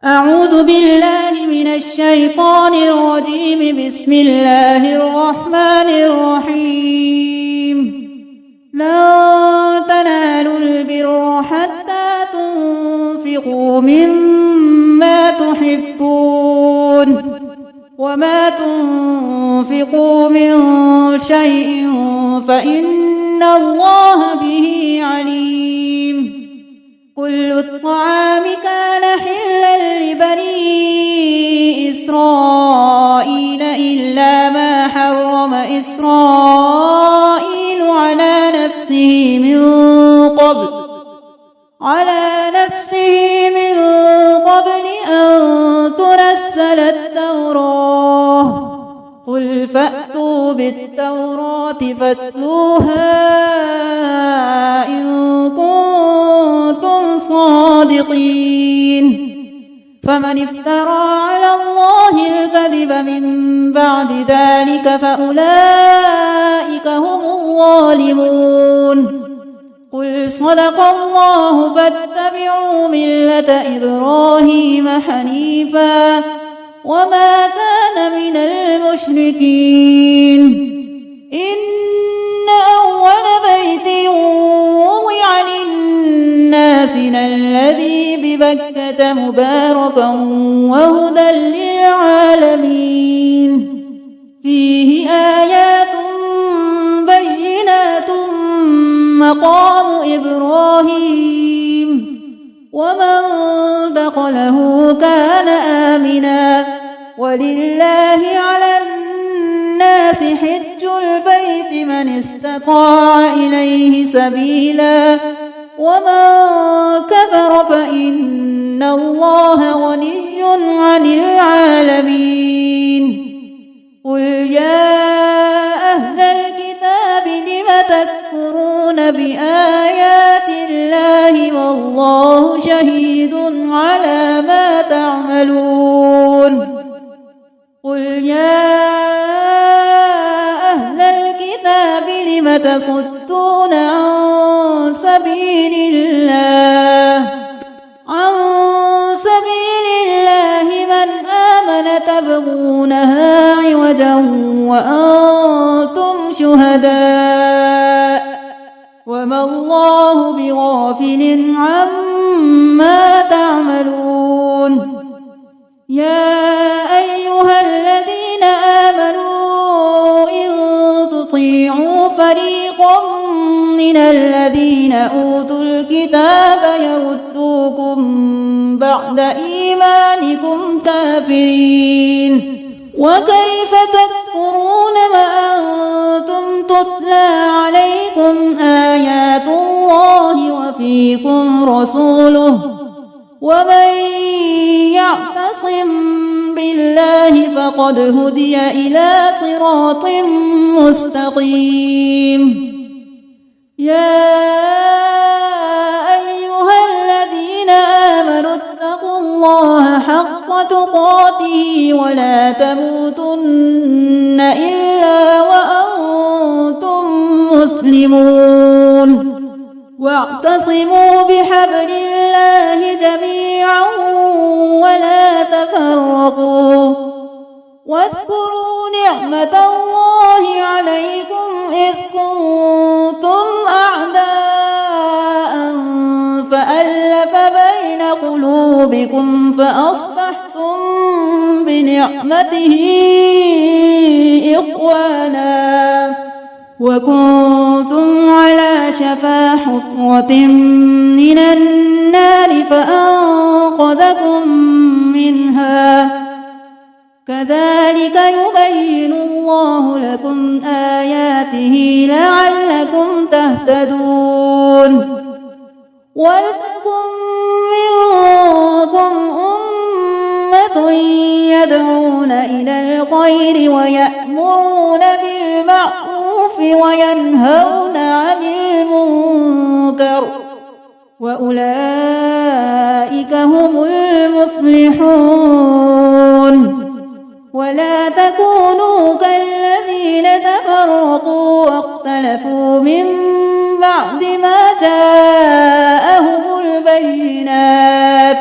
أعوذ بالله من الشيطان الرجيم. بسم الله الرحمن الرحيم. لن تنالوا البر حتى تنفقوا مما تحبون وما تنفقوا من شيء فإن الله به عليم. كل الطعام كان حلا لبني إسرائيل إلا ما حرم إسرائيل على نفسه من قبل أن تنزل التوراة. قل فأتوا بالتوراة فاتلوها إن كنتم صادقين. فمن افترى على الله الكذب من بعد ذلك فأولئك هم الظالمون. قل صدق الله فاتبعوا ملة إبراهيم حنيفا وما كان من المشركين. إن أول بيت وضع للناس الذي ببكة مباركا وهدى للعالمين. فيه آيات بينات مقام إبراهيم ومن دخله كان آمنا. ولله على الناس حج البيت من استطاع إليه سبيلا ومن كفر فإن الله غني عن العالمين. قل يا أهل الكتاب لم تكفرون بآيات الله والله شهيد على ما تعملون. قل يا أهل الكتاب لم تصدون عن سبيل الله من آمن تبغونها عوجا وأنتم شهداء وما الله بغافل عما تعملون. يا أيها الذين آمنوا إن تطيعوا فريقا من الذين أوتوا الكتاب يردوكم بعد إيمانكم كافرين. وكيف تكفرون وأنتم تتلى عليكم آيات الله وفيكم رسوله ومن يعتصم بالله فقد هدي إلى صراط مستقيم. يا أيها الذين آمنوا اتقوا الله حق تقاته ولا تموتن إلا وأنتم مسلمون. واعتصموا بحبل الله جميعا ولا تفرقوا. واذكروا نعمة الله عليكم إذ كنتم أعداء فألف بين قلوبكم فأصبحتم بنعمته إخوانا وكنتم على شفا حفرة من النار فأنقذكم منها. كذلك يبين الله لكم آياته لعلكم تهتدون. ولتكن منكم أمة يدعون إلى الخير ويأمرون بالمعروف وينهون عن المنكر وأولئك هم المفلحون. ولا تكونوا كالذين تفرقوا واختلفوا من بعد ما جاءهم البينات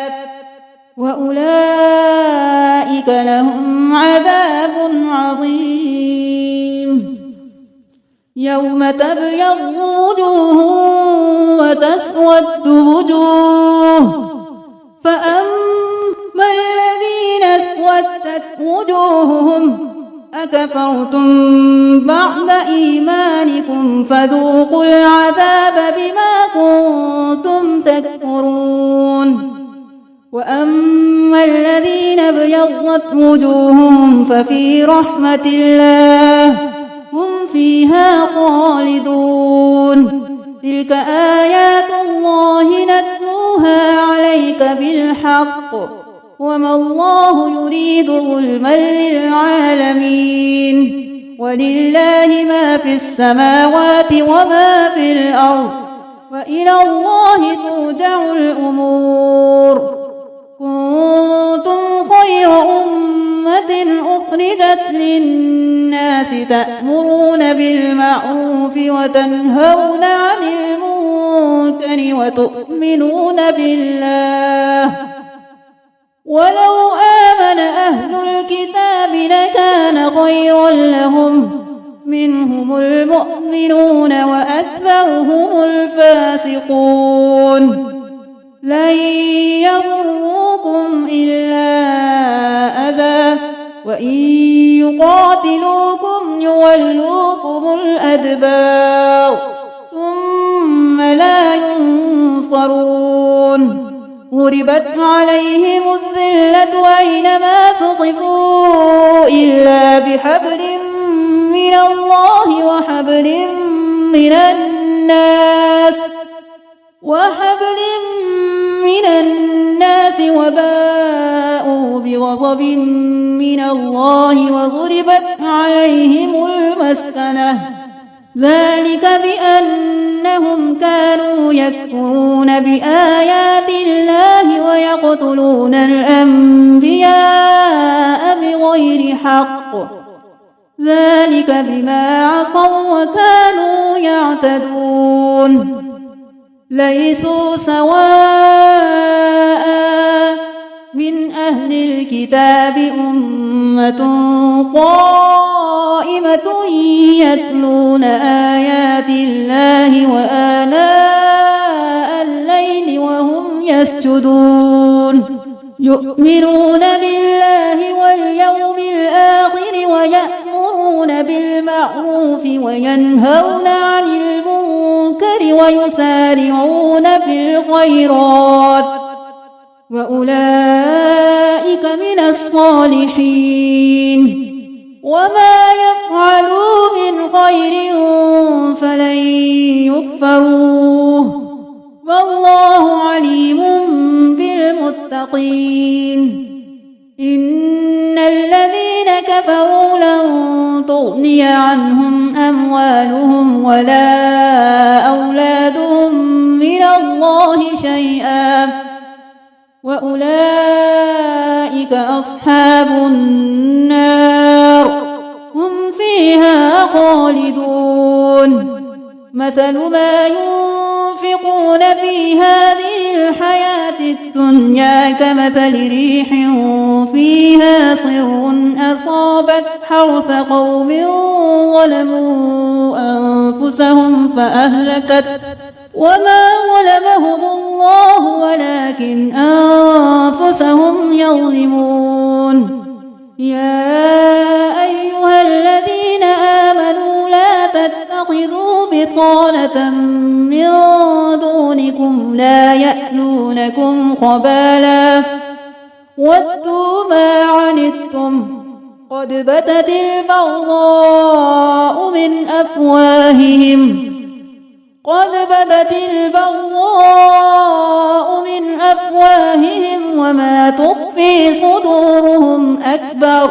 وأولئك لهم عذاب عظيم. يوم تبيض وجوه وتسود وجوه، فأما الذين اسودت وجوههم أكفرتم بعد إيمانكم فذوقوا العذاب بما كنتم تكفرون. وأما الذين ابيضت وجوههم ففي رحمة الله هم فيها خالدون. تلك آيات الله نتلوها عليك بالحق، وما الله يريد ظلما للعالمين. ولله ما في السماوات وما في الأرض، وإلى الله ترجع الأمور. كنتم خير أمة أخرجت للناس تأمرون بالمعروف وتنهون عن المنكر وتؤمنون بالله. ولو آمن أهل الكتاب لكان خيرا لهم، منهم المؤمنون وأكثرهم الفاسقون. لن يضروكم إلا أذى، وإن يقاتلوكم يولوكم الأدبار ثم لا ينصرون. ضربت عليهم الذلة أينما ثقفوا إلا بحبل من الله وحبل من الناس وباءوا بغضب من الله وضربت عليهم المسكنة. ذلك بأنهم كانوا يكفرون بآيات الله ويقتلون الأنبياء بغير حق. ذلك بما عصوا وكانوا يعتدون. ليسوا سواء من أهل الكتاب أمة قائمة يتلون آيات الله وآناء الليل وهم يسجدون، يؤمنون بالله واليوم الآخر ويأمرون بالمعروف وينهون عن المنكر ويسارعون في الخيرات، وأولئك من الصالحين. وما يفعلوا من خير فلن يكفروه، والله عليم بالمتقين. إن الذين كفروا لن تغني عنهم أموالهم ولا أولادهم من الله شيئا، وأولئك أصحاب النار هم فيها خالدون. مثل ما ينفقون في هذه الحياة الدنيا كمثل ريح فيها صر أصابت حرث قوم ظلموا أنفسهم فأهلكت، وما ظلمهم الله ولكن أنفسهم يظلمون. يا أيها الذين آمنوا لا تتخذوا بطانة من دونكم لا يألونكم خبالا ودوا ما عنتم قد بدت البغضاء من أفواههم وما تخفي صدورهم أكبر.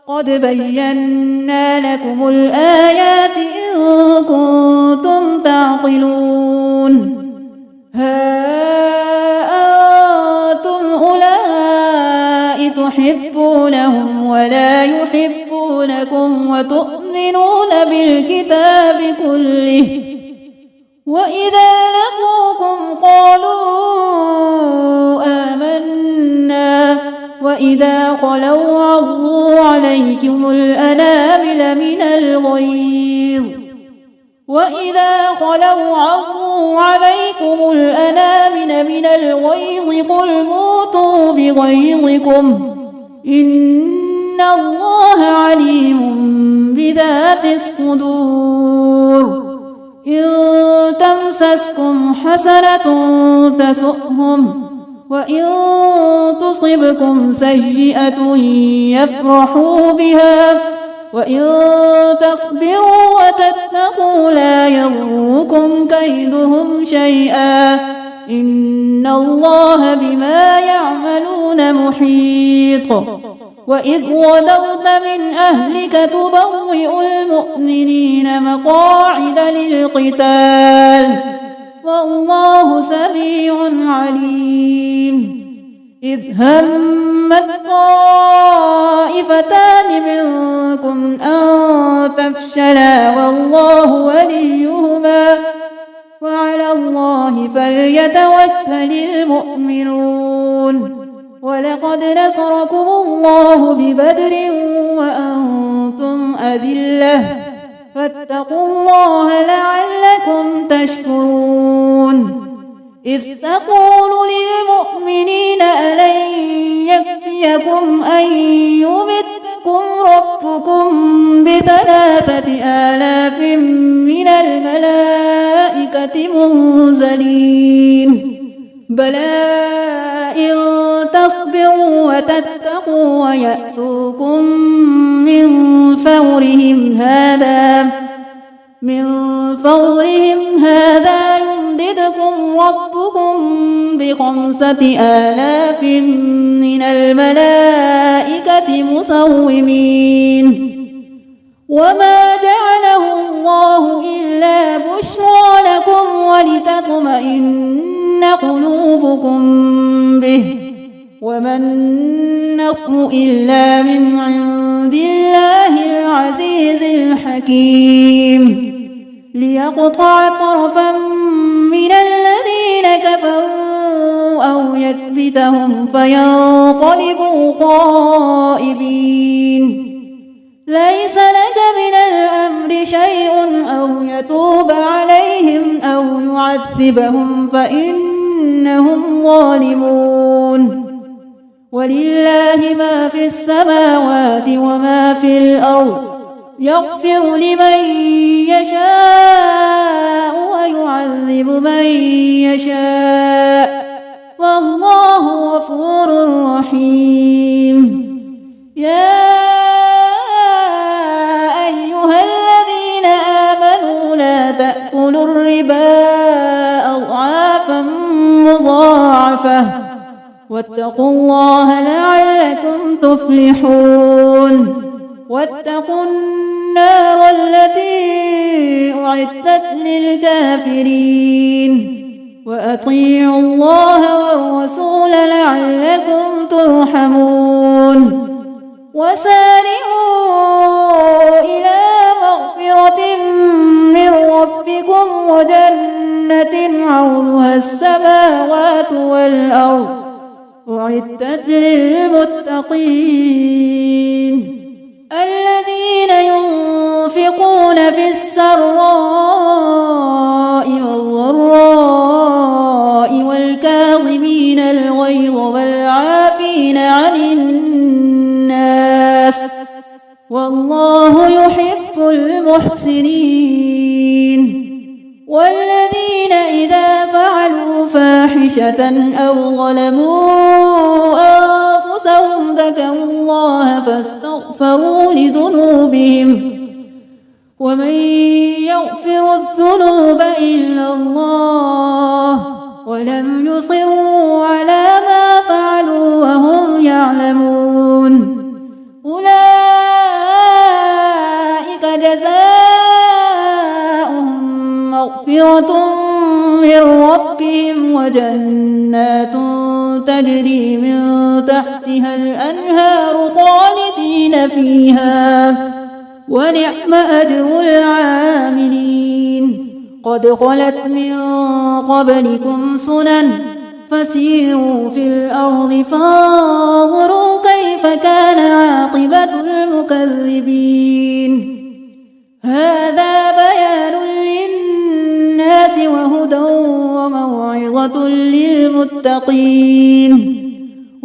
قد بينا لكم الآيات إن كنتم تعقلون. ها أنتم أولئك تحبونهم ولا يحبونكم وتؤمنون بالكتاب كله، وإذا لقوكم قالوا آمنا وإذا خلوا عضوا عليكم الأنامل من الغيظ قل موتوا بغيظكم إن الله عليم بذات الصدور. إن تمسسكم حسنة تسؤهم وإن تصبكم سيئة يفرحوا بها وإن تصبروا وتتقوا لا يضركم كيدهم شيئا إن الله بما يعملون محيط. وإذ غدوت من أهلك تبوئ المؤمنين مقاعد للقتال والله سميع عليم. إذ همت طائفتان منكم أن تفشلا والله وليهما وعلى الله فليتوكل المؤمنون. ولقد نصركم الله ببدر وأنتم أذلة فاتقوا الله لعلكم تشكرون. إذ تقول للمؤمنين ألن يكفيكم أن يمدكم ربكم ب3,000 من الملائكة منزلين بلى إن تصبروا وتتقوا ويأتوكم من فورهم هذا يمددكم ربكم ب5,000 من الملائكة مسومين. وما جعله الله إلا بشرى لكم ولتطمئن قلوبكم به وما النصر إلا من عند الله العزيز الحكيم. ليقطع طرفا من الذين كفروا أو يكبتهم فينقلبوا خائبين. ليس لك من الأمر شيء أو يتوب عليهم أو يعذبهم فإنهم ظالمون. ولله ما في السماوات وما في الأرض يغفر لمن يشاء ويعذب من يشاء والله غفور رحيم. يا أيها الذين آمنوا لا تأكلوا الربا أضعافا مضاعفة واتقوا الله لعلكم تفلحون. واتقوا النار التي أعدت للكافرين وأطيعوا الله والرسول لعلكم ترحمون. وسارعوا إلى مغفرة من ربكم وجنة عرضها السماوات والأرض أعدت للمتقين الذين ينفقون في السراء والضراء والكاظمين الغيظ والعافين عن الناس والله يحب المحسنين. والذين إذا فعلوا فاحشة أو ظلموا أنفسهم ذكروا الله فاستغفروا لذنوبهم ومن يغفر الذنوب إلا الله ولم يصروا على ما فعلوا وهم يعلمون. أولئك جزاؤهم مغفرة من ربهم وجنات تجري من تحتها الأنهار خالدين فيها ونعم أجر العاملين. قد خلت من قبلكم سنن فسيروا في الأرض فانظروا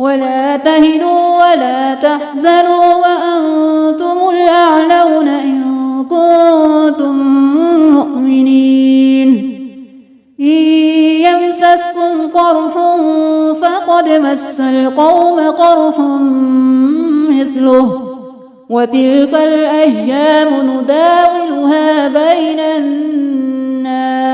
ولا تهنوا ولا تحزنوا وأنتم الأعلون إن كنتم مؤمنين إن يمسسكم قرح فقد مس القوم قرح مثله وتلك الأيام نداولها بين الناس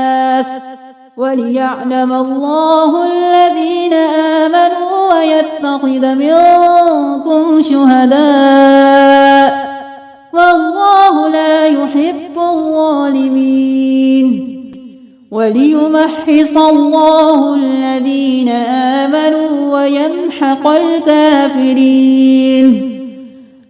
وليعلم الله الذين آمنوا ويتخذ منكم شهداء والله لا يحب الظالمين وليمحص الله الذين آمنوا ويمحق الكافرين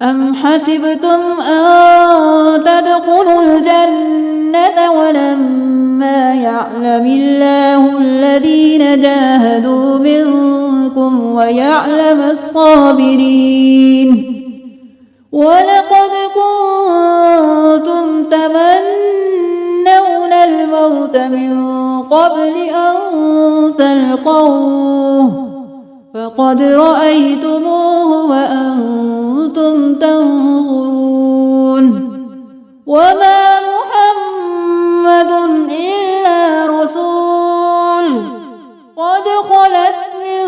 أم حسبتم أن تدخلوا الجنة ولما يعلم الله الذين جاهدوا منكم ويعلم الصابرين ولقد كنتم تمنون الموت من قبل أن تلقوه فقد رأيتموه وأنتم تنظرون وما محمد إلا رسول قد خلت من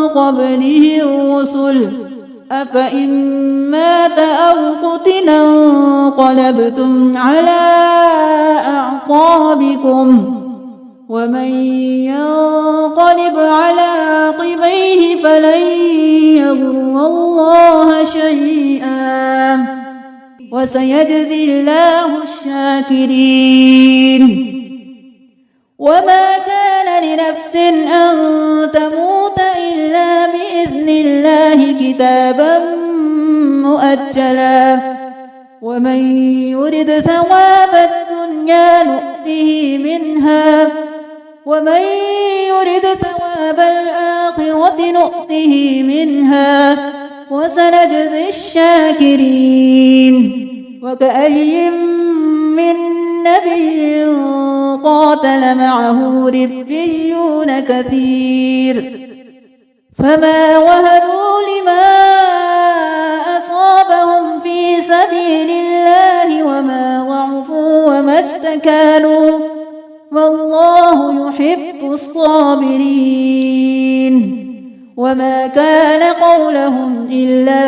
قبله الرسل أفإن مات أو قتل انقلبتم على أعقابكم ومن ينقلب على عقبيه فلن يضر الله شيئا وسيجزي الله الشاكرين وما كان لنفس أن تموت إلا بإذن الله كتابا مؤجلا ومن يرد ثواب الدنيا نؤته منها ومن يرد ثواب الآخرة نؤته منها وسنجزي الشاكرين وكأي من نبي قاتل معه ربيون كثير فما وهنوا لما أصابهم في سبيل الله وما ضعفوا وما استكانوا والله يحب الصابرين وما كان قولهم إلا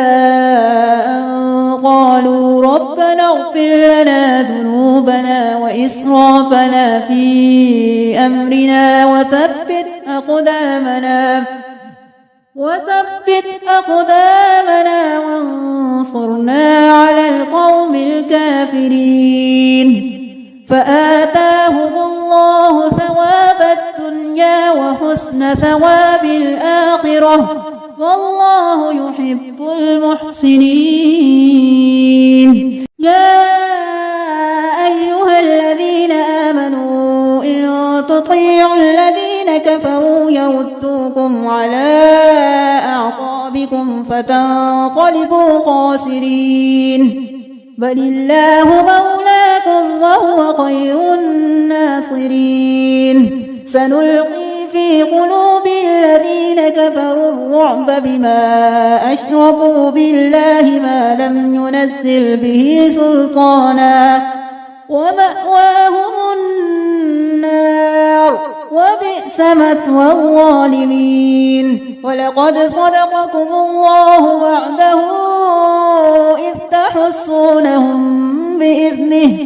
أن قالوا ربنا اغفر لنا ذنوبنا وإسرافنا في أمرنا وثبت أقدامنا وانصرنا على القوم الكافرين فآتاهم الله ثواب الدنيا وحسن ثواب الآخرة والله يحب المحسنين يا أيها الذين آمنوا إن تطيعوا الذين كفروا يردوكم على أعقابكم فتنقلبوا خاسرين بل الله مولاكم وهو خير الناصرين سنلقي في قلوب الذين كفروا الرعب بما أشركوا بالله ما لم ينزل به سلطانا ومأواهم النار وبئس مثوى الظالمين ولقد صدقكم الله وعده إذ تحسونهم بإذنه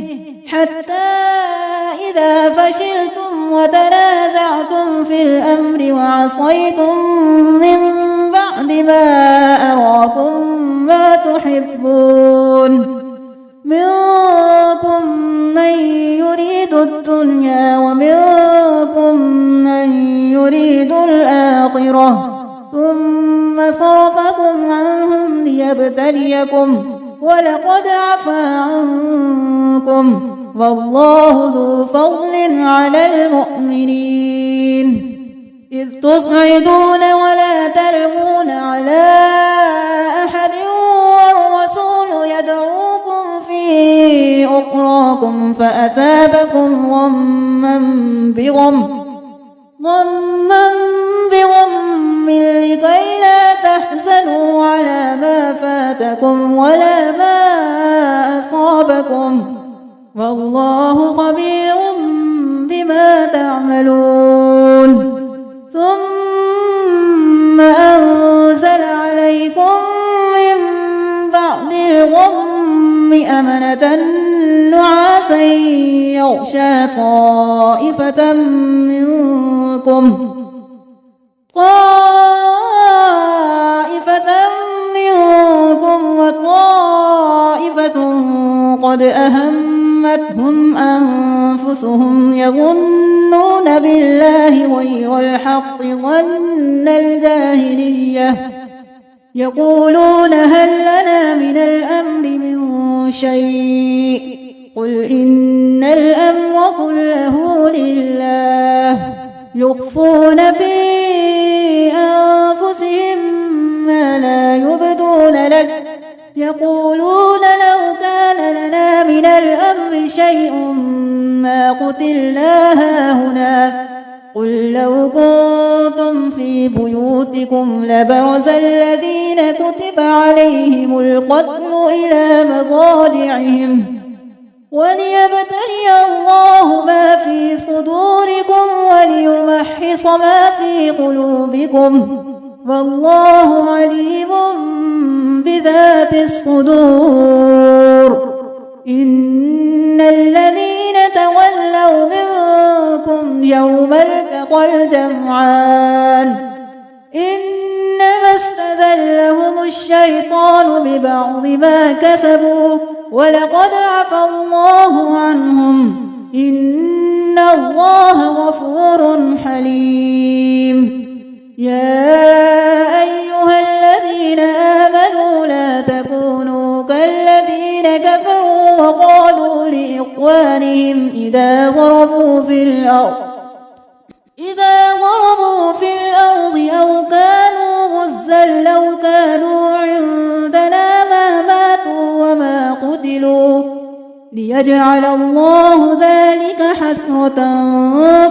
حتى إذا فشلتم وتنازعتم في الأمر وعصيتم من بعد ما أراكم ما تحبون منكم من يريد الدنيا ومنكم من يريد الآخرة ثم صرفكم عنهم ليبتليكم ولقد عفا عنكم والله ذو فضل على المؤمنين إذ تصعدون ولا تلوون على أحد والرسول يدعوكم في أخراكم فأثابكم غما بغم لكي لا تحزنوا على ما فاتكم ولا ما أصابكم والله خبير بما تعملون ثم أنزل عليكم من بعد الغم أمنة نعاسا يغشى طائفة منكم وطائفة قد أهمتهم أنفسهم يظنون بالله غير الحق ظن الجاهلية يقولون هل لنا من الأمر من شيء قل إن الأمر كله لله يخفون في أنفسهم ما لا يبدون لك يقولون لو كان لنا من الأمر شيء ما قتلنا هاهنا قل لو كنتم في بيوتكم لبرز الذين كتب عليهم القتل إلى مضاجعهم وليبتلي الله ما في صدوركم وليمحص ما في قلوبكم والله عليم بذات الصدور إن الذين تولوا منكم يوم التقى الجمعان إنما استزلهم الشيطان ببعض ما كسبوا ولقد عفى الله عنهم إن الله غفور حليم يا أيها الذين آمنوا لا تكونوا كالذين كفروا وقالوا لإخوانهم إذا ضربوا في الأرض أو كانوا غزا لو كانوا عندنا ما ماتوا وما قتلوا ليجعل الله ذلك حسرة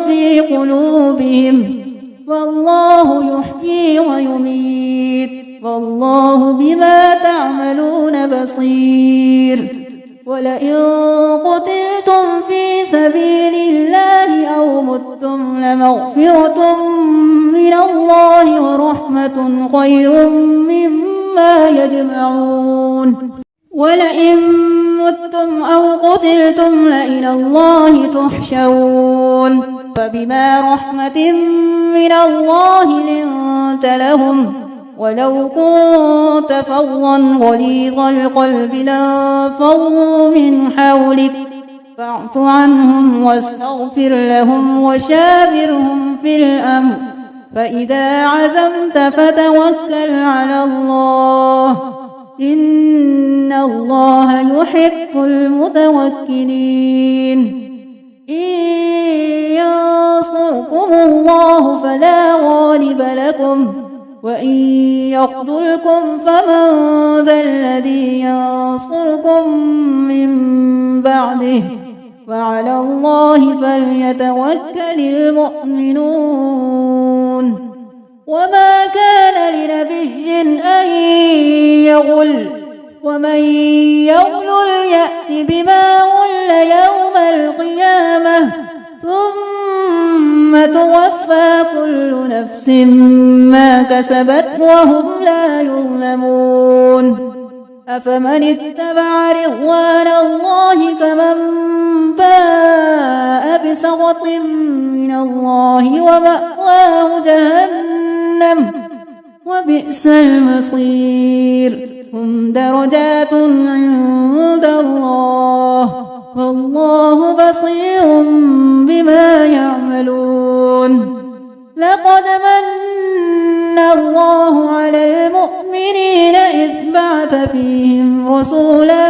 في قلوبهم والله يحيي ويميت والله بما تعملون بصير ولئن قتلتم في سبيل الله أو متم لمغفرة من الله ورحمة خير مما يجمعون ولئن متم أو قتلتم لإلى الله تحشرون فبما رحمة من الله لنت لهم ولو كنت فظا غليظ القلب لانفضوا من حولك فاعف عنهم واستغفر لهم وشاورهم في الأمر فإذا عزمت فتوكل على الله إن الله يحب المتوكلين إن ينصركم الله فلا غالب لكم وإن يخذلكم فمن ذا الذي ينصركم من بعده وعلى الله فليتوكل المؤمنون وما كان لنبي أن يغل ومن يغلل يأت بما غل يوم القيامة ثم توفى كل نفس ما كسبت وهم لا يظلمون أفمن اتبع رضوان الله كمن باء بسخط من الله ومأواه جهنم وبئس المصير هم درجات عند الله والله بصير بما يعملون لقد من الله على المؤمنين إذ بعث فيهم رسولا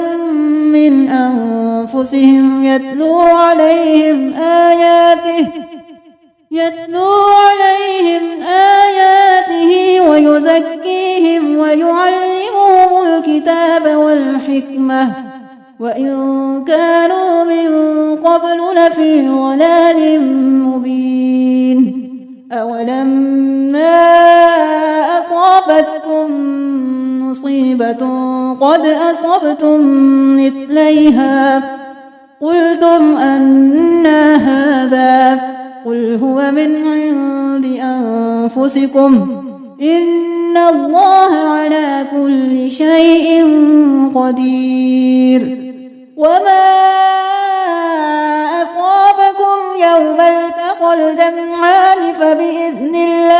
من أنفسهم يتلو عليهم آياته ويزكيهم ويعلمهم الكتاب والحكمة وإن كانوا من قبل لفي ضلال مبين أولما أصابتكم مصيبة قد أصبتم مثليها قلتم أنى هذا قل هو من عند أنفسكم إن الله على كل شيء قدير وما أصابكم يوم التقى الجمعان فبإذن الله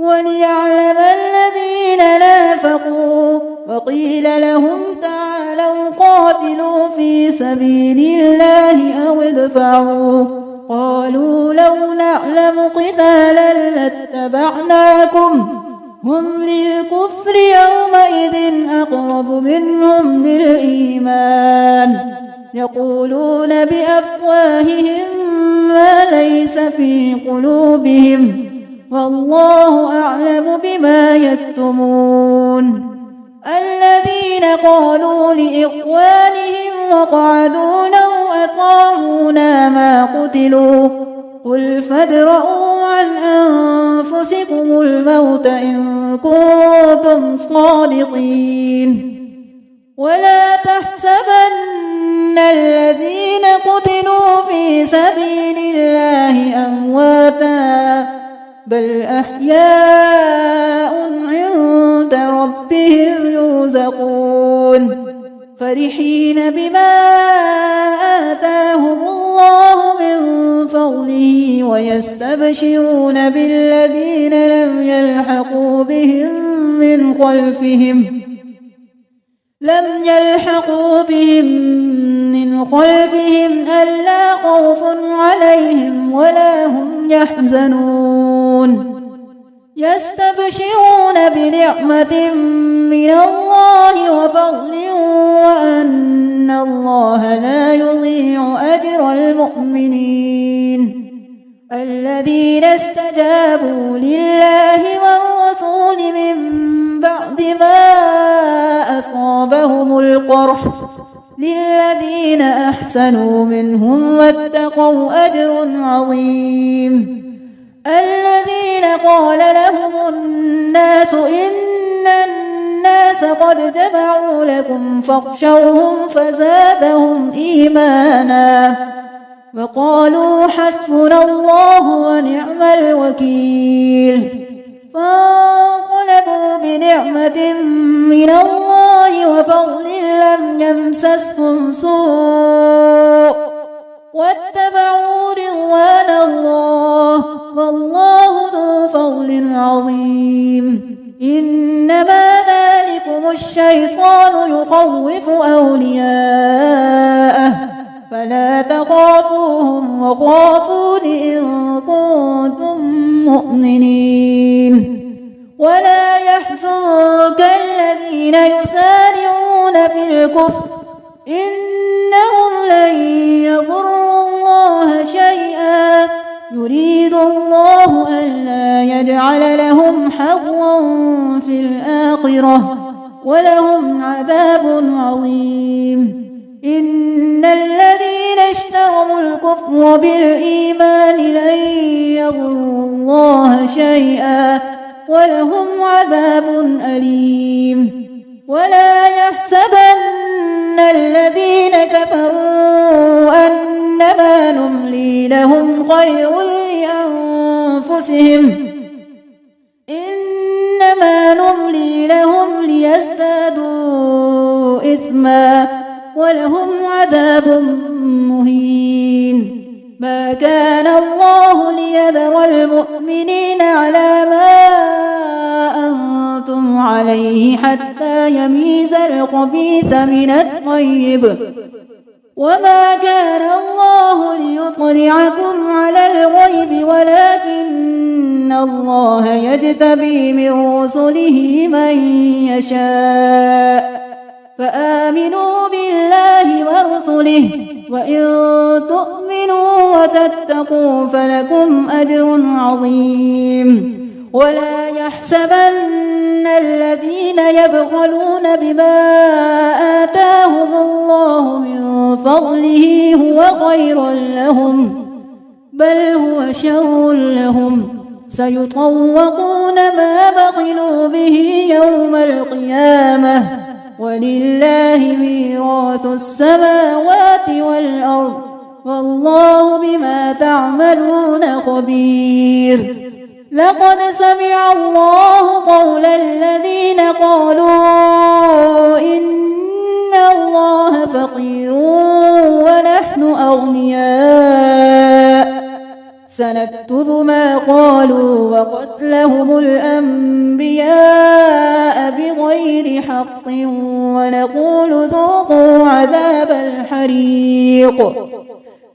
وليعلم الذين نافقوا وقيل لهم تعالوا قاتلوا في سبيل الله أو ادفعوا قالوا لو نعلم قتالا لاتبعناكم هم للكفر يومئذ أقرب منهم للإيمان يقولون بأفواههم ما ليس في قلوبهم والله أعلم بما يكتمون الذين قالوا لإخوانهم وقعدوا لو أطاعونا ما قتلوا قل فادرءوا عن أنفسكم الموت إن كنتم صادقين ولا تحسبن الذين قتلوا في سبيل الله أمواتا بل أحياء عند ربهم يرزقون فرحين بما آتاهم الله من فضله ويستبشرون بالذين لم يلحقوا بهم من خلفهم ألا خوف عليهم ولا هم يحزنون يستبشرون بنعمة من الله وفضل وأن الله لا يضيع أجر المؤمنين الذين استجابوا لله والرسول من بعد ما أصابهم القرح للذين أحسنوا منهم واتقوا أجر عظيم الذين قال لهم الناس إن الناس قد جمعوا لكم فاخشوهم فزادهم إيمانا وقالوا حسبنا الله ونعم الوكيل فانقلبوا بنعمة من الله وفضل لم يمسسهم سوء واتبعوا رضوان الله والله ذو فضل عظيم إنما ذلكم الشيطان يخوف أولياءه فلا تخافوهم وخافون إن كنتم مؤمنين ولا يحزنك الذين يسارعون في الكفر إنهم لن يضروا الله شيئا يريد الله ألا يجعل لهم حظا في الآخرة ولهم عذاب عظيم إن الذين اشتروا الكفر بالإيمان لن يضروا الله شيئا ولهم عذاب أليم ولا يحسبن الذين كفروا أنما نملي لهم خير لأنفسهم إنما نملي لهم ليزدادوا إثما ولهم عذاب مهين ما كان الله ليذر المؤمنين على ما أنتم عليه حتى يميز الخبيث من الطيب وما كان الله ليطلعكم على الغيب ولكن الله يجتبي من رسله من يشاء فآمنوا بالله ورسله وإن تؤمنوا وتتقوا فلكم أجر عظيم ولا يحسبن الذين يبخلون بما آتاهم الله من فضله هو خير لهم بل هو شر لهم سيطوقون ما بخلوا به يوم القيامة ولله ميراث السماوات والأرض والله بما تعملون خبير. لقد سمع الله قول الذين قالوا إن الله فقير ونحن أغنياء سنكتب ما قالوا وقتلهم الأنبياء بغير حق ونقول ذوقوا عذاب الحريق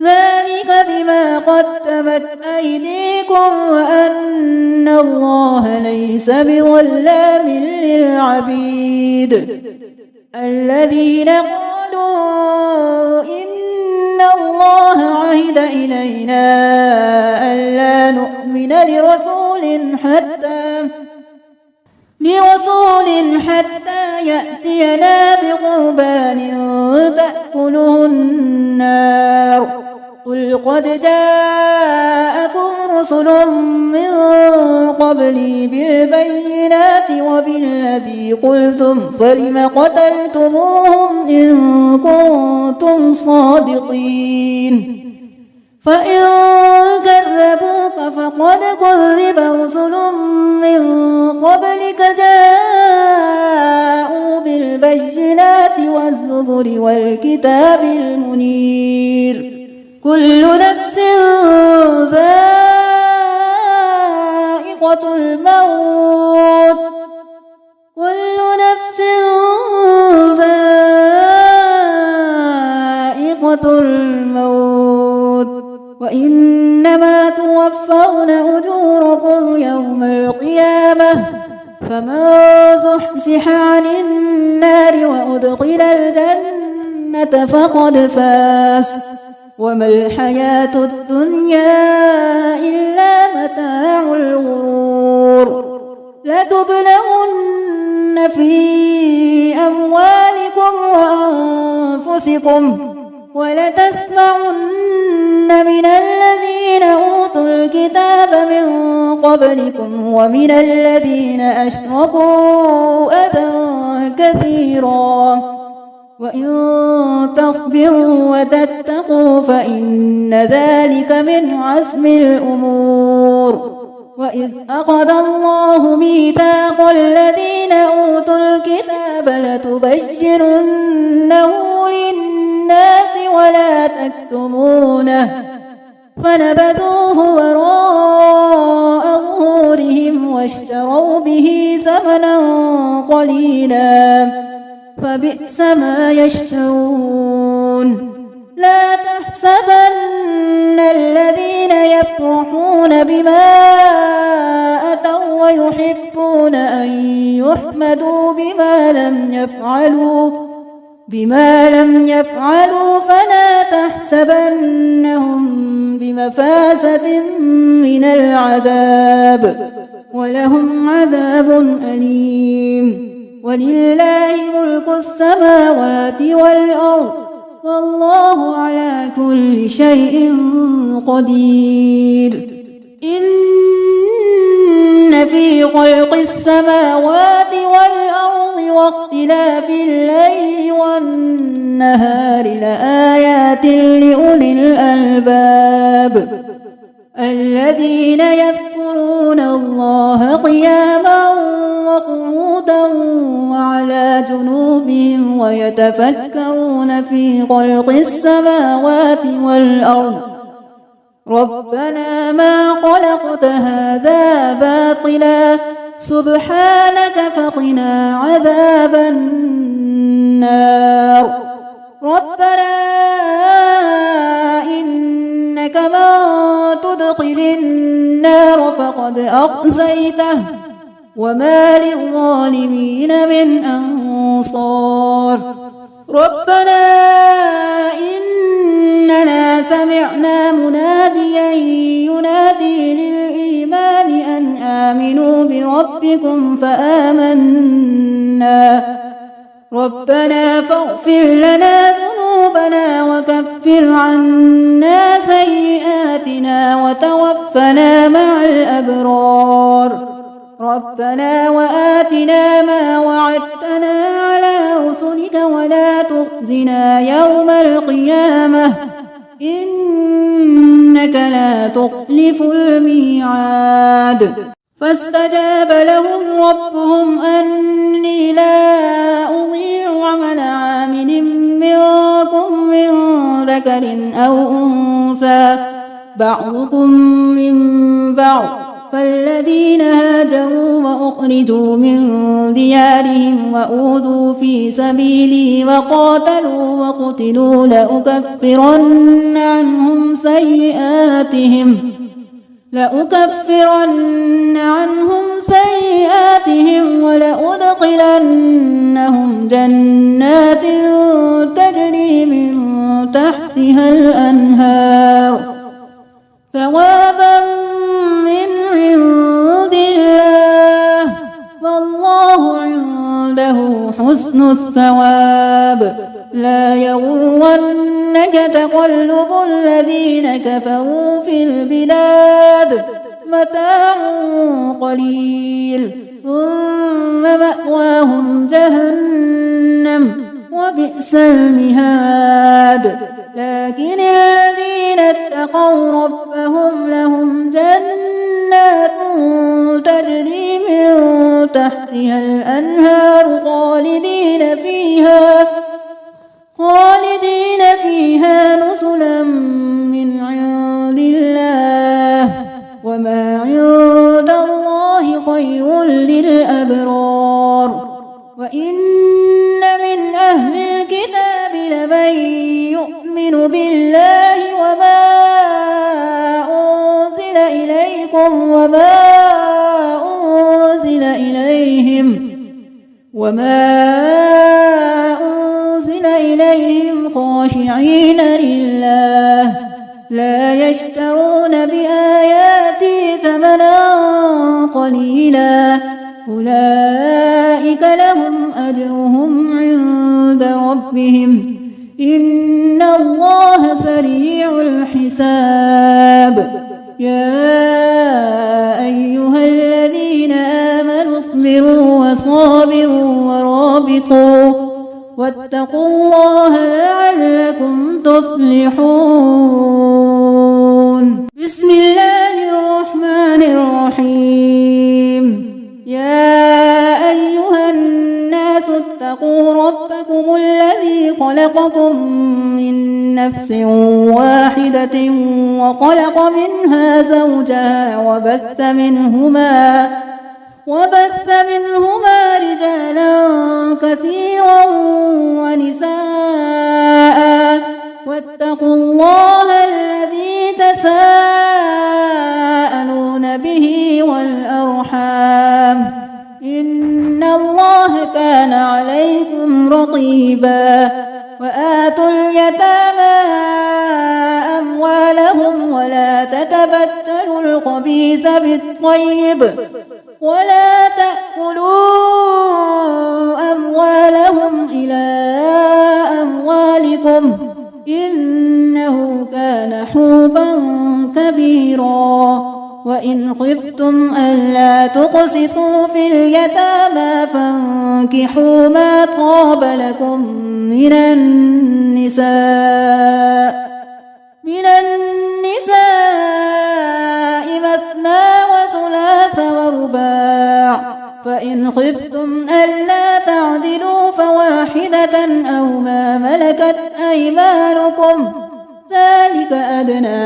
ذلك بما قدمت أيديكم وأن الله ليس بظلام للعبيد. الذين قالوا إن الله عهد إلينا ألا نؤمن لرسول حتى يأتينا بقربان تأكله النار قل قد جاءكم رسل من قبلي بالبينات وبالذي قلتم فلم قتلتموهم إن كنتم صادقين فإن كذبوك فقد كذب رسل من قبلك جاءوا بالبينات والزبر والكتاب المنير كل نفس ذائقة الموت وإنما توفون أجوركم يوم القيامة فمن زحزح عن النار وأدخل الجنة فقد فاز وما الحياة الدنيا إلا متاع الغرور. لتبلغن في أموالكم وأنفسكم ولتسمعن من الذين أوتوا الكتاب من قبلكم ومن الذين أشركوا أذى كثيرا وإن تصبروا وتتقوا فإن ذلك من عزم الأمور. وإذ أخذ الله ميثاق الذين أوتوا الكتاب لتبيننه للناس ولا تكتمونه فنبذوه وراء ظهورهم واشتروا به ثمنا قليلا فبئس ما يشترون. لا تحسبن الذين يفرحون بما أتوا ويحبون أن يحمدوا بما لم يفعلوا فلا تحسبنهم بمفازة من العذاب ولهم عذاب أليم. ولله ملك السماوات والأرض والله على كل شيء قدير. إن في خلق السماوات والأرض واختلاف الليل والنهار لآيات لأولي الألباب الذين يذكرون الله قياما وقعودا وعلى جنوبهم ويتفكرون في خلق السماوات والأرض ربنا ما خلقت هذا باطلا سبحانك فقنا عذاب النار. ربنا إنك من تدخل النار فقد أخزيته وما للظالمين من أنصار. ربنا إننا سمعنا مناديا ينادي للإيمان أن آمنوا بربكم ربنا فاغفر لنا ذنوبنا وكفر عنا سيئاتنا وتوفنا مع الأبرار ربنا وآتنا ما وعدتنا على رسلك ولا تخزنا يوم القيامة إنك لا تخلف الميعاد فاستجاب لهم ربهم أني لا أضيع عمل عامل منكم من ذكر أو أنثى بعضكم من بعض فالذين هاجروا وأخرجوا من ديارهم وأوذوا في سبيلي وقاتلوا وقتلوا لأكفرن عنهم سيئاتهم ولأدخلنهم جنات تجري من تحتها الأنهار ثوابا من عند الله والله عنده حسن الثواب لا يغرنك تقلب الذين كفروا في البلاد متاع قليل ثم مأواهم جهنم وبئس المهاد لكن الذين اتقوا ربهم لهم جنات تجري من تحتها الأنهار خالدين فيها نزلا من عند الله وما عند الله خير للأبرار وإن من أهل الكتاب لمن يؤمن بالله وما أنزل إليكم خاشعين لله لا يشترون بآياتي ثمنا قليلا أولئك لهم أجرهم عند ربهم إن الله سريع الحساب يا أيها الذين آمنوا اصبروا وصابروا ورابطوا واتقوا الله لعلكم تفلحون بسم الله الرحمن الرحيم يا أيها الناس اتقوا ربكم الذي خلقكم من نفس واحدة وخلق منها زوجها وبث منهما رجالا كثيرا ونساء واتقوا الله الذي تساءلون به والأرحام إن الله كان عليكم رقيبا وآتوا اليتامى أموالهم ولا تتبدلوا الخبيث بالطيب ولا تأكلوا أموالهم إلى أموالكم إنه كان حوبا كبيرا وإن خفتم ألا تقسطوا في اليتامى فانكحوا ما طاب لكم من النساء مثنى وثلاث ورباع فإن خفتم ألا تعدلوا فواحدة أو ما ملكت أيمانكم ذلك أدنى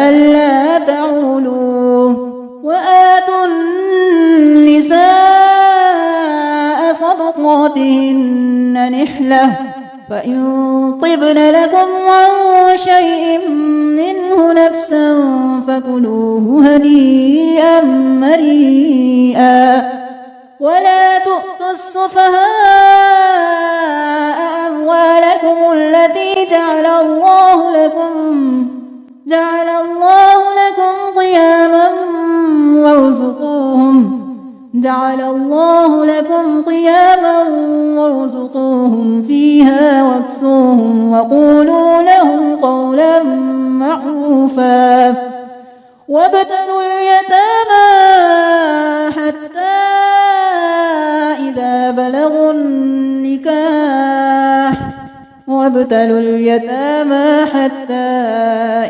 ألا تعولوا وآتوا النساء صدقاتهن نحلة فإن طبن لكم عن شيء منه نفسا فكلوه هنيئا مريئا ولا تؤتوا السفهاء أموالكم التي جعل الله لكم قياما جعل الله لكم قياما وارزقوهم فيها واكسوهم وقولوا لهم قولا معروفا وابتلوا اليتامى حتى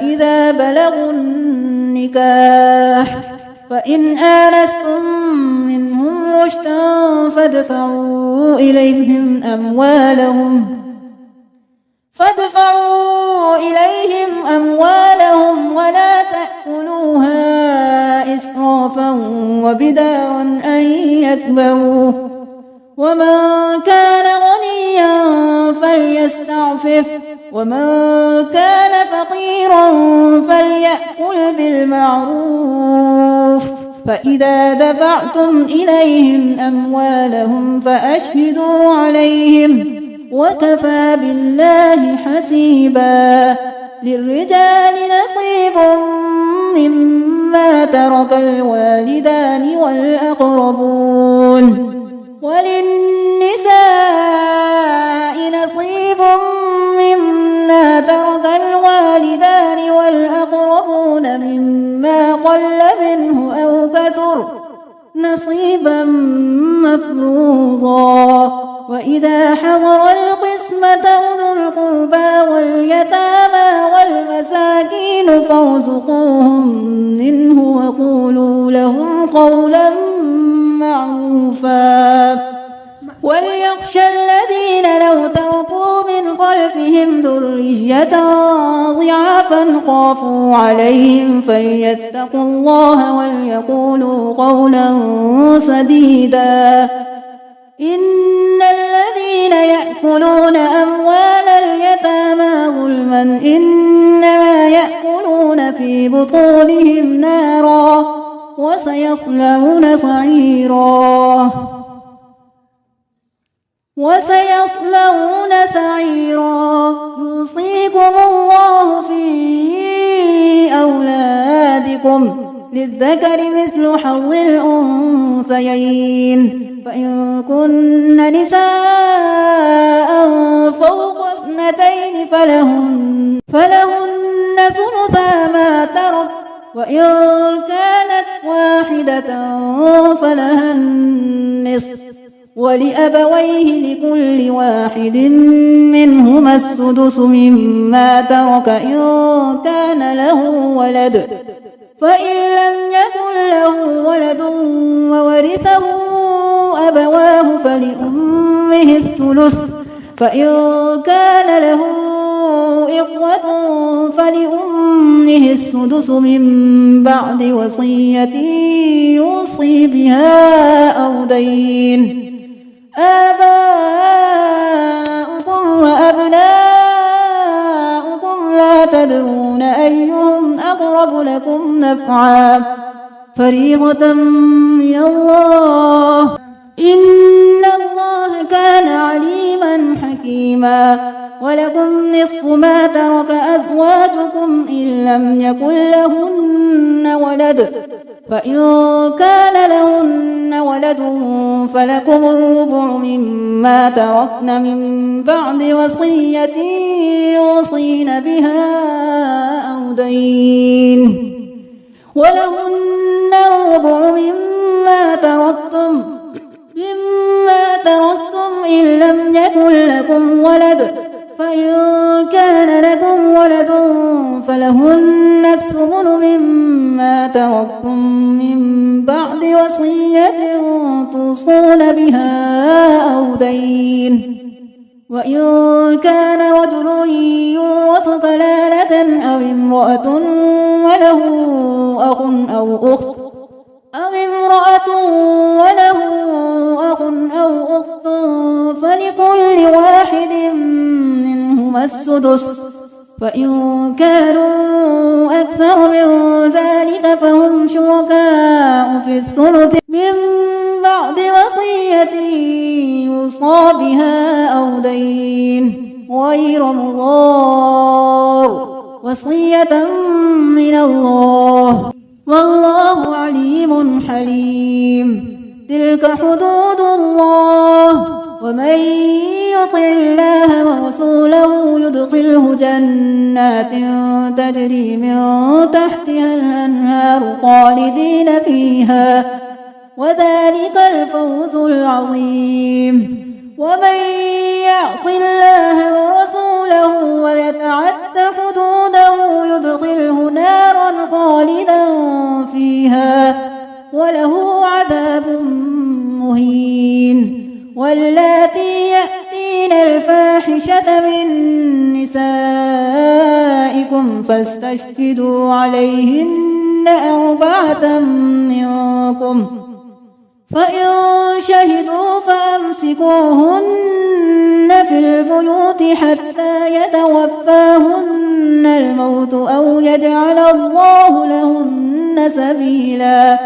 إذا بلغوا النكاح فإن آنستم منهم رشدا فادفعوا إليهم أموالهم ولا تأكلوها إسرافا وبدارا أن يكبروا ومن كان غنيا فليستعفف ومن كان فقيرا فليأكل بالمعروف فإذا دفعتم إليهم أموالهم فأشهدوا عليهم وكفى بالله حسيبا للرجال نصيب مما ترك الوالدان والأقربون وللنساء نصيب مما ترك الوالدان والأقربون مما قل منه أو كثر نصيبا مفروضا وإذا حضر القسمة أولو القربى واليتامى والمساكين فارزقوهم منه وقولوا لهم قولا معروفا وليخشى الذين لو تركوا من خلفهم ذرية ضعافا خافوا عليهم فليتقوا الله وليقولوا قولا سديدا إن الذين يأكلون أموال اليتامى ظلما إنما يأكلون في بطونهم نارا وسيصلون سعيرا يوصيكم الله في أولادكم للذكر مثل حظ الأنثيين فإن كن نساء فوق 2 فلهن ثلثا ما ترك وإن كانت واحدة فلها النصف ولأبويه لكل واحد منهما السدس مما ترك إن كان له ولد فإن لم يكن له ولد وورثه أبواه فلأمه الثلث فإن كان له إخوة فلأمه السدس من بعد وصية يوصي بها أو دين آباؤكم وأبناؤكم لا تدرون أيهم أقرب لكم نفعا فريضة من الله إن الله كان عليما حكيما ولكم نصف ما ترك أزواجكم إن لم يكن لهن ولد فإن كان لهن ولد فلكم الربع مما تركن من بعد وصية يوصين بها أو دين ولهن الربع مما تركتم إن لم يكن لكم ولد فإن كان لكم ولد فلهن الثمن مما تركتم من بعد وصية توصون بها أو دين وإن كان رجل يورث كلالة أو امرأة وله أخ أو أخت فلكل واحد منهما السدس فإن كانوا أكثر من ذلك فهم شركاء في الثلث من بعد وصية يوصى بها أو دين غير مضار وصية من الله والله عليم حليم تلك حدود الله ومن يطع الله ورسوله يدخله جنات تجري من تحتها الأنهار خالدين فيها وذلك الفوز العظيم ومن يعص الله ورسوله ويتعد حدوده يدخله نارا خالدا فيها وله عذاب مهين واللاتي يأتين الفاحشة من نسائكم فاستشهدوا عليهن 4 منكم فإن شهدوا فأمسكوهن في البيوت حتى يتوفاهن الموت أو يجعل الله لهن سبيلا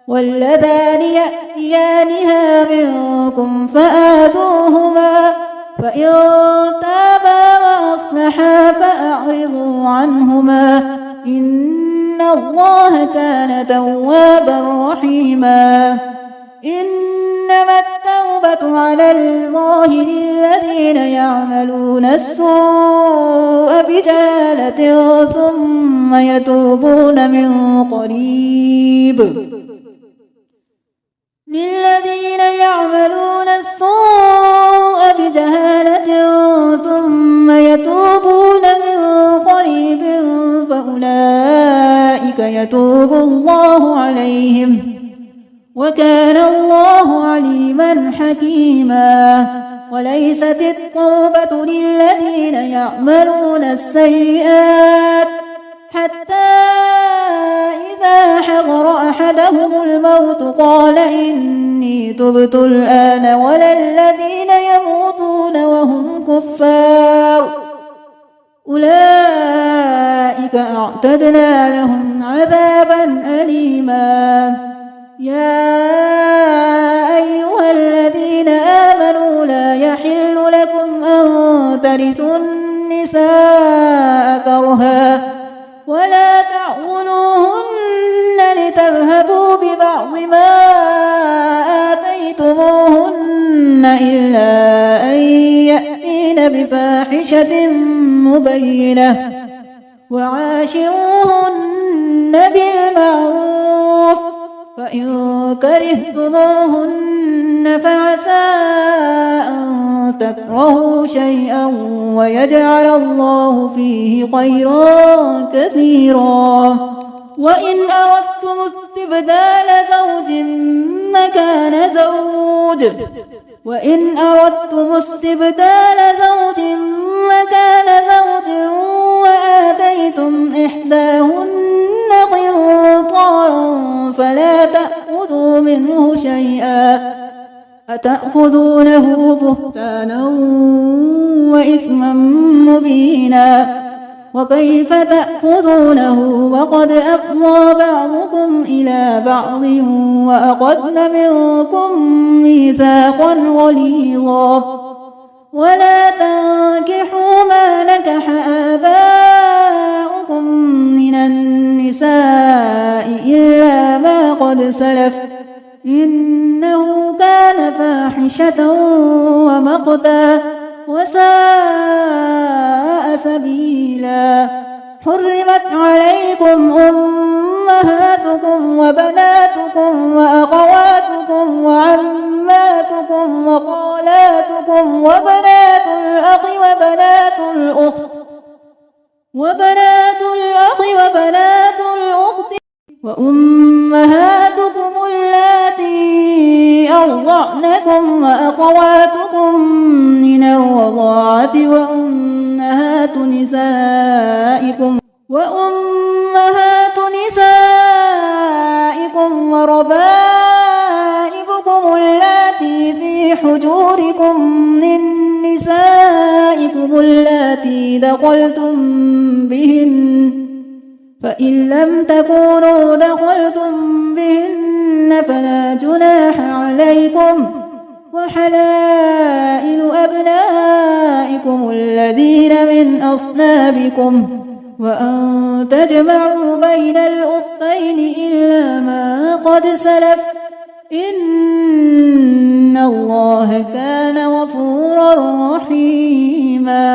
واللذان يأتيانها منكم فآتوهما فإن تابا وأصلحا فأعرضوا عنهما إن الله كان توابا رحيما إنما التوبة على الله للذين يعملون السوء بجهالة ثم يتوبون من قريب للذين يعملون السوء بجهالة ثم يتوبون من قريب فأولئك يتوب الله عليهم وكان الله عليما حكيما وليست التوبة للذين يعملون السيئات حتى إذا حضر أحدهم الموت قال إني تبت الآن ولا الذين يموتون وهم كفار أولئك أعتدنا لهم عذابا أليما يا أيها الذين آمنوا لا يحل لكم أن ترثوا النساء كرها ولا تعضلوهن لتذهبوا ببعض ما آتيتموهن إلا أن يأتين بفاحشة مبينة وعاشروهن بالمعروف فإن كرهتموهن فعسى أن تكرهوا شيئا ويجعل الله فيه خيرا كثيرا وإن أردتم استبدال زوج مكان زوج وآتيتم إحداهن قنطارا فلا تأخذوا منه شيئا أتأخذونه بهتانا وإثما مبينا وكيف تأخذونه وقد أفضى بعضكم إلى بعض وأخذن منكم ميثاقا غليظا ولا تنكحوا ما نكح آباؤكم من النساء إلا ما قد سلف إنه كان فاحشة ومقتا وساء سبيلا حرمت عليكم أمهاتكم وبناتكم وأخواتكم وعماتكم وخالاتكم وبنات الأخ وبنات الأخت وأمهاتكم اللاتي أرضعنكم وأخواتكم من الرضاعة وأمهات نسائكم وربائبكم اللاتي في حجوركم من نسائكم اللاتي دخلتم بهن فإن لم تكونوا دخلتم بهن فلا جناح عليكم وحلائل أبنائكم الذين من أصلابكم وأن تجمعوا بين الأختين إلا ما قد سلف إن الله كان غفورا رحيما.